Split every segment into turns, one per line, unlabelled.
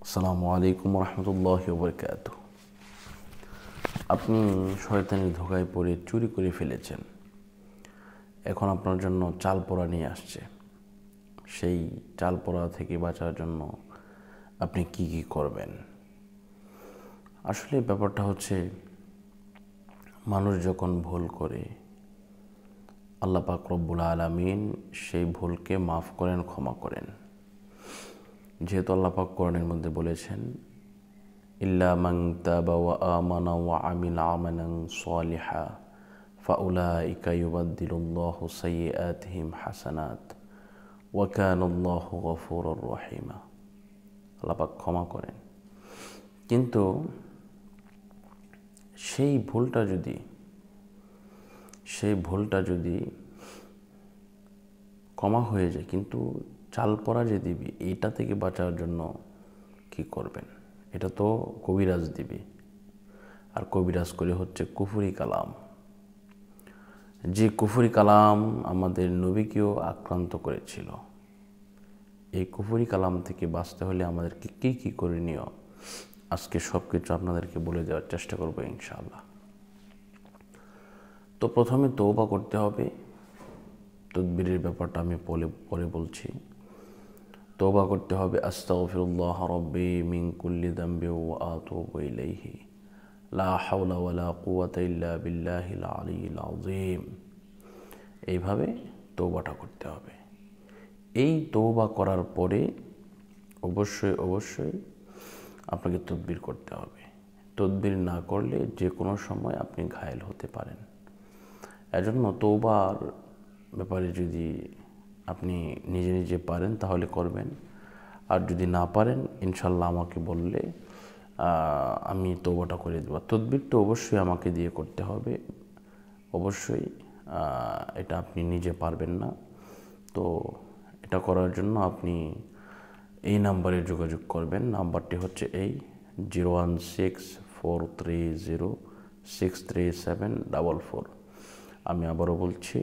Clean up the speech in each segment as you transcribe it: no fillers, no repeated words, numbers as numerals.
আসসালামু আলাইকুম রহমতুল্লাহি ওয়া বারাকাতুহু। আপনি শয়তানের ধোঁকায় পড়ে চুরি করে ফেলেছেন, এখন আপনার জন্য চাল পোড়া নিয়ে আসছে। সেই চাল পোড়া থেকে বাঁচার জন্য আপনি কি কি করবেন? আসলে ব্যাপারটা হচ্ছে, মানুষ যখন ভুল করে আল্লাহ পাক রব্বুল আলামিন সেই ভুলকে মাফ করেন, ক্ষমা করেন। যেহেতু আল্লাহ পাক কোরআনের মধ্যে বলেছেন, ইল্লা মান তাবা ওয়া আমানা ওয়া আমিলা আমালান সালিহা ফাউলাইকা ইউবাদদিলুল্লাহু সাইয়্যাতিহিম হাসানাত ওয়া কানাল্লাহু গফুরুর রহিমা। আল্লাহ পাক ক্ষমা করেন, কিন্তু সেই ভুলটা যদি ক্ষমা হয়ে যায়, কিন্তু চাল পড়া যে দিবি, এইটা থেকে বাঁচার জন্য কি করবেন? এটা তো কবিরাজ দিবি, আর কবিরাজ করে হচ্ছে কুফরি কালাম। যে কুফরি কালাম আমাদের নবীকেও আক্রান্ত করেছিল। এই কুফরি কালাম থেকে বাঁচতে হলে আমাদেরকে কী কী করণীয়, আজকে সব কিছু আপনাদেরকে বলে দেওয়ার চেষ্টা করবো ইনশাআল্লাহ। তো প্রথমে তওবা করতে হবে। তদবিরের ব্যাপারটা আমি পরে বলছি। তওবা করতে হবে, আস্তাগফিরুল্লাহ রাব্বি মিন কুল্লি যামবি ওয়া আতুবু ইলাইহি লা হাওলা ওয়ালা কুওয়াতা ইল্লা বিল্লাহিল আলিয়্যিল আযীম। এইভাবে তওবাটা করতে হবে। এই তওবা করার পরে অবশ্যই আপনাকে তদবির করতে হবে। তদবির না করলে যে কোনো সময় আপনি ঘায়েল হতে পারেন। এজন্য তওবার ব্যাপারে যদি আপনি নিজে নিজে পারেন তাহলে করবেন, আর যদি না পারেন ইনশাল্লাহ আমাকে বললে আমি তওবাটা করে দেব। তদবির তো অবশ্যই আমাকে দিয়ে করতে হবে, অবশ্যই। এটা আপনি নিজে পারবেন না। তো এটা করার জন্য আপনি এই নাম্বারে যোগাযোগ করবেন। নাম্বারটি হচ্ছে এই 016-430-63744। আমি আবারও বলছি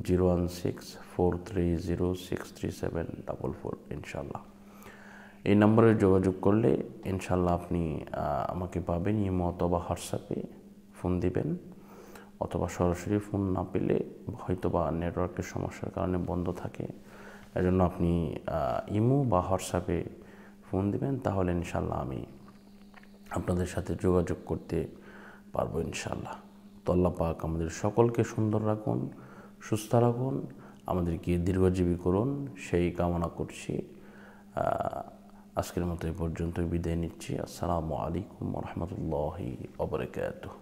016-430-63744 ইনশাল্লাহ। এই নম্বরে যোগাযোগ করলে ইনশাল্লাহ আপনি আমাকে পাবেন। ইমো অথবা হোয়াটসঅ্যাপে ফোন দিবেন, অথবা সরাসরি ফোন না পেলে হয়তো বা নেটওয়ার্কের সমস্যার কারণে বন্ধ থাকে, এজন্য আপনি ইমো বা হোয়াটসঅ্যাপে ফোন দিবেন, তাহলে ইনশাল্লাহ আমি আপনাদের সাথে যোগাযোগ করতে পারবো ইনশাল্লাহ। তো আল্লাহ পাক আমাদের সকলকে সুন্দর রাখুন, সুস্থ রাখুন, আমাদেরকে দীর্ঘজীবী করুন, সেই কামনা করছি। আজকের মতো এই পর্যন্ত বিদায় নিচ্ছি। আসসালামু আলাইকুম ওয়া রাহমাতুল্লাহি ওয়া বারাকাতুহু।